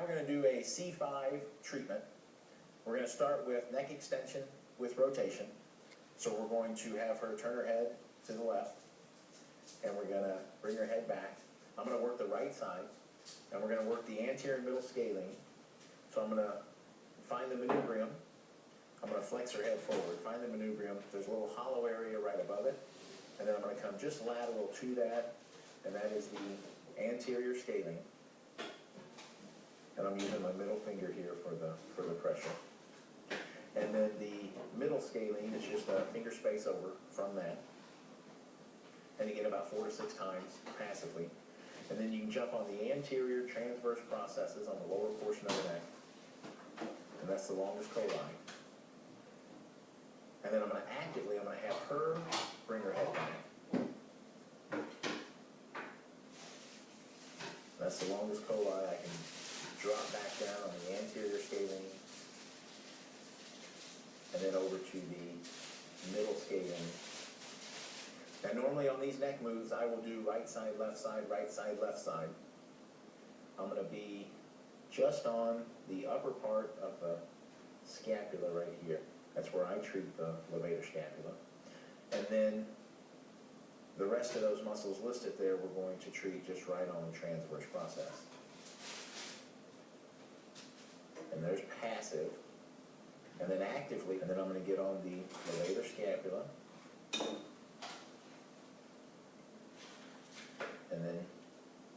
we're going to do a C5 treatment. We're going to start with neck extension with rotation. So we're going to have her turn her head to the left, and we're going to bring her head back. I'm going to work the right side, and we're going to work the anterior middle scalene. So I'm going to find the manubrium. I'm going to flex her head forward, find the manubrium. There's a little hollow area right above it, and then I'm going to come just lateral to that, and that is the anterior scalene. And I'm using my middle finger here for the pressure. And then the middle scalene is just a finger space over from that. And again, about 4 to 6 times passively. And then you can jump on the anterior transverse processes on the lower portion of the neck. And that's the longest coli. And then I'm going to have her bring her head back. That's the longest coli. I can drop back down on the anterior scalene, and then over to the middle scalene. Now normally on these neck moves, I will do right side, left side, right side, left side. I'm going to be just on the upper part of the scapula right here. That's where I treat the levator scapula. And then the rest of those muscles listed there, we're going to treat just right on the transverse process. And there's passive. And then actively, and then I'm going to get on the levator scapula. And then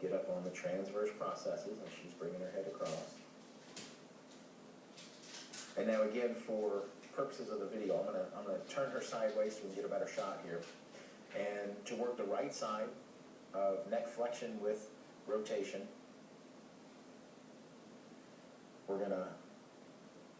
get up on the transverse processes as she's bringing her head across. And now again, for purposes of the video, I'm going to turn her sideways so we can get a better shot here. And to work the right side of neck flexion with rotation, we're going to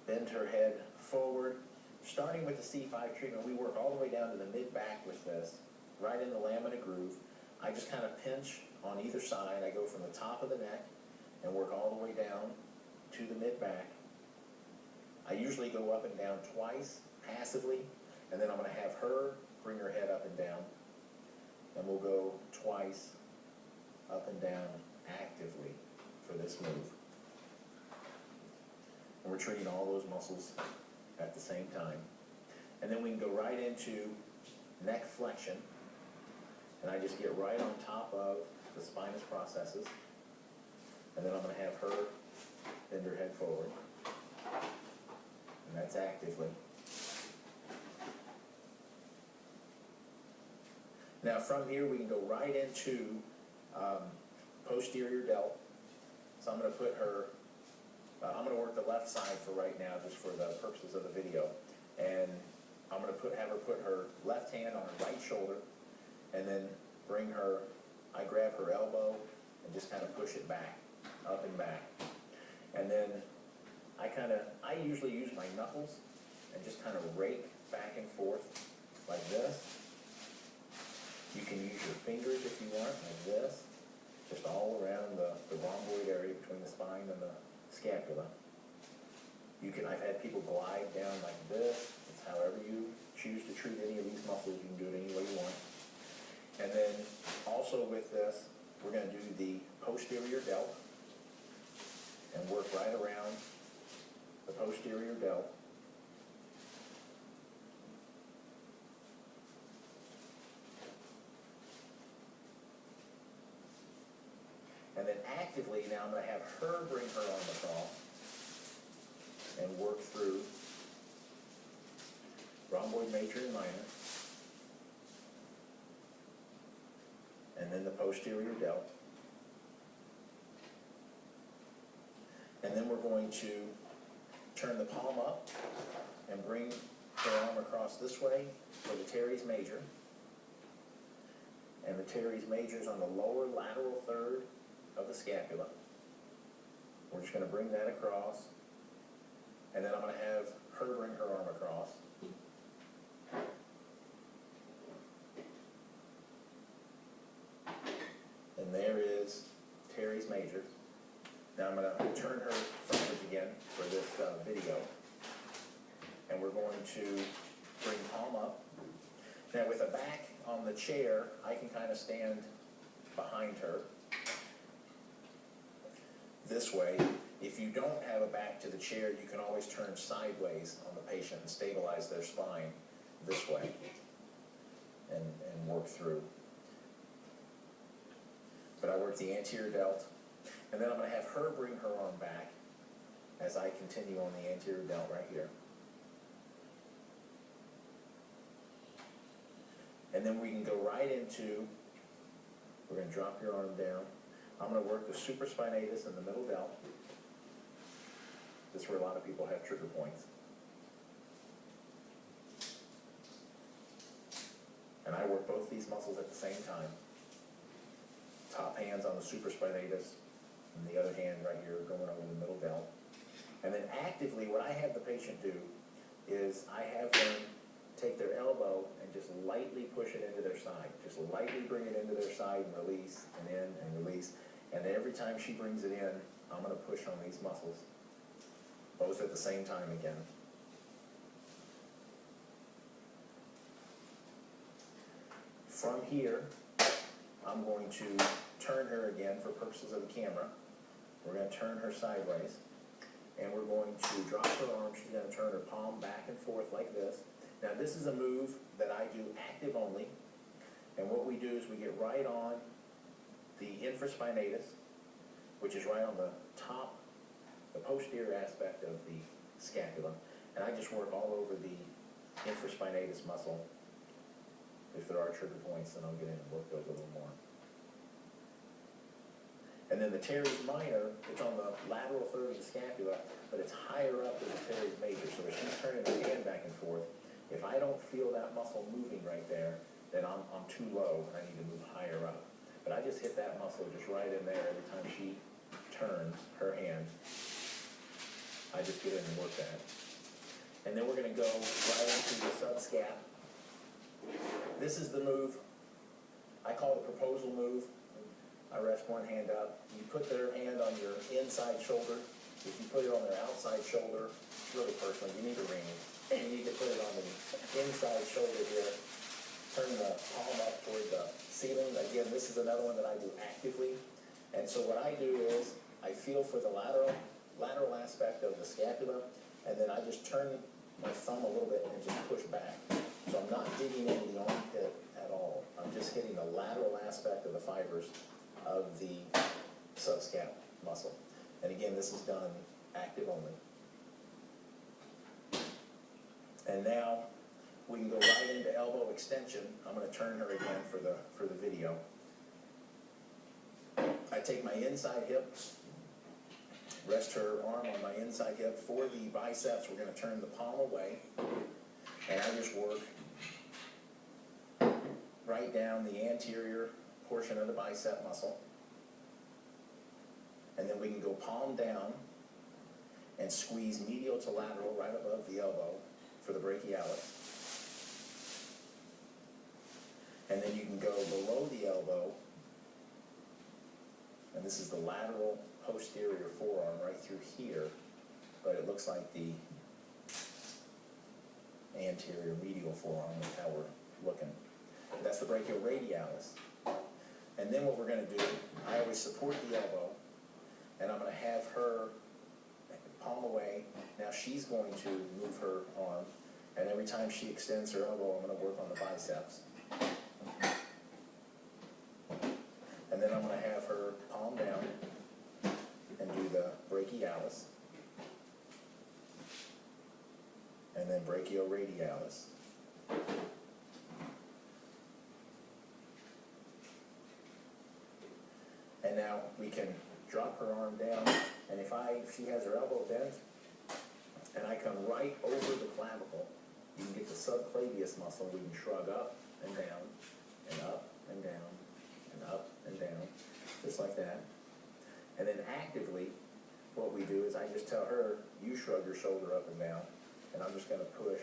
bend her head forward. Starting with the C5 treatment, we work all the way down to the mid-back with this, right in the lamina groove. I just kind of pinch on either side. I go from the top of the neck and work all the way down to the mid-back. I usually go up and down twice, passively, and then I'm going to have her bring her head up and down. And we'll go twice up and down actively for this move. And we're treating all those muscles at the same time. And then we can go right into neck flexion. And I just get right on top of the spinous processes. And then I'm going to have her bend her head forward. And that's actively. Now from here we can go right into posterior delt. So I'm going to put her, I'm going to work the left side for right now just for the purposes of the video. And I'm going to have her put her left hand on her right shoulder and then bring her, I grab her elbow and just kind of push it back, up and back. And then I usually use my knuckles and just kind of rake back and forth like this. You can use your fingers if you want, like this, just all around the rhomboid area between the spine and the scapula. I've had people glide down like this. It's however you choose to treat any of these muscles. You can do it any way you want. And then also with this, we're going to do the posterior delt and work right around the posterior delt. And then actively, now I'm going to have her bring her arm across and work through rhomboid major and minor. And then the posterior delt. And then we're going to turn the palm up and bring her arm across this way for the teres major. And the teres major is on the lower lateral third of the scapula. We're just going to bring that across. And then I'm going to have her bring her arm across. And there is teres major. Now I'm going to turn her frontwards again for this video. And we're going to bring palm up. Now with a back on the chair, I can kind of stand behind her this way. If you don't have a back to the chair, you can always turn sideways on the patient and stabilize their spine this way and work through. But I work the anterior delt, and then I'm going to have her bring her arm back as I continue on the anterior delt right here. And then we can go right into, we're going to drop your arm down. I'm going to work the supraspinatus in the middle delt. This is where a lot of people have trigger points. And I work both these muscles at the same time. Top hand's on the supraspinatus, and the other hand right here going over the middle delt. And then actively, what I have the patient do is I have them take their elbow and just lightly push it into their side. Just lightly bring it into their side and release, and in and release. And every time she brings it in, I'm going to push on these muscles, both at the same time again. From here, I'm going to turn her again for purposes of the camera. We're going to turn her sideways, and we're going to drop her arm. She's going to turn her palm back and forth like this. Now this is a move that I do active only, and what we do is we get right on the infraspinatus, which is right on the top, the posterior aspect of the scapula, and I just work all over the infraspinatus muscle. If there are trigger points, then I'll get in and work those a little more. And then the teres minor, it's on the lateral third of the scapula, but it's higher up than the teres major. So if she's turning her hand back and forth, if I don't feel that muscle moving right there, then I'm too low and I need to move higher up. But I just hit that muscle just right in there every time she turns her hand. I just get in and work that. And then we're going to go right into the subscap. This is the move. I call it a proposal move. I rest one hand up. You put their hand on your inside shoulder. If you put it on their outside shoulder, it's really personal. You need a ring. You need to put it on the inside shoulder here. Turn the palm up toward the ceiling. Again, this is another one that I do actively. And so what I do is I feel for the lateral aspect of the scapula, and then I just turn my thumb a little bit and just push back. So I'm not digging into the armpit at all. I'm just hitting the lateral aspect of the fibers of the subscap muscle. And again, this is done active only. And now we can go right into elbow extension. I'm going to turn her again for the video. I take my inside hip, rest her arm on my inside hip. For the biceps, we're going to turn the palm away, and I just work right down the anterior portion of the bicep muscle. And then we can go palm down and squeeze medial to lateral right above the elbow for the brachialis. And then you can go below the elbow, and this is the lateral posterior forearm right through here, but it looks like the anterior medial forearm is how we're looking. That's the brachioradialis. And then what we're going to do, I always support the elbow, and I'm going to have her palm away. Now she's going to move her arm, and every time she extends her elbow, I'm going to work on the biceps. And then I'm going to have her palm down and do the brachialis, and then brachioradialis. And now we can drop her arm down, and if she has her elbow bent, and I come right over the clavicle, you can get the subclavius muscle. We can shrug up and down, and up and down, and up and down, just like that. And then actively, what we do is I just tell her, you shrug your shoulder up and down, and I'm just going to push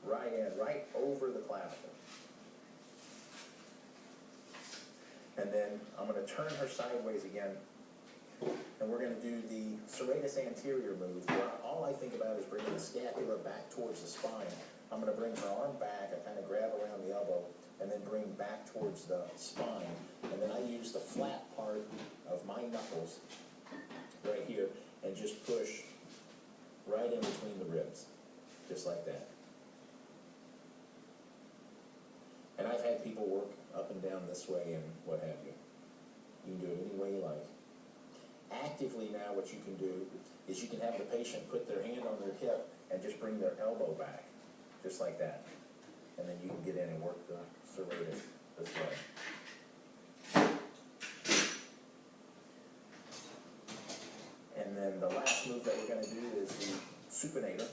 right in, right over the clavicle. And then I'm going to turn her sideways again, and we're going to do the serratus anterior move, where all I think about is bringing the scapula back towards the spine. I'm going to bring her arm back, I kind of grab around the elbow, and then bring back towards the spine. And then I use the flat part of my knuckles right here, and just push right in between the ribs, just like that. And I've had people work up and down this way and what have you. You can do it any way you like. Actively now what you can do is you can have the patient put their hand on their hip and just bring their elbow back, just like that. And then you can get in and work the serratus this way. And then the last move that we're going to do is the supinator.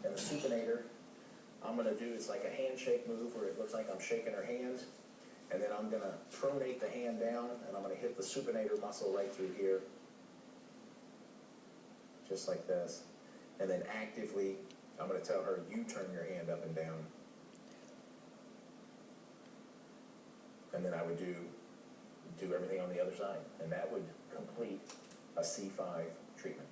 And the supinator, I'm going to do, it's like a handshake move where it looks like I'm shaking her hand. And then I'm going to pronate the hand down, and I'm going to hit the supinator muscle right through here. Just like this. And then actively, I'm going to tell her, you turn your hand up and down. And then I would do everything on the other side. And that would complete a C5 treatment.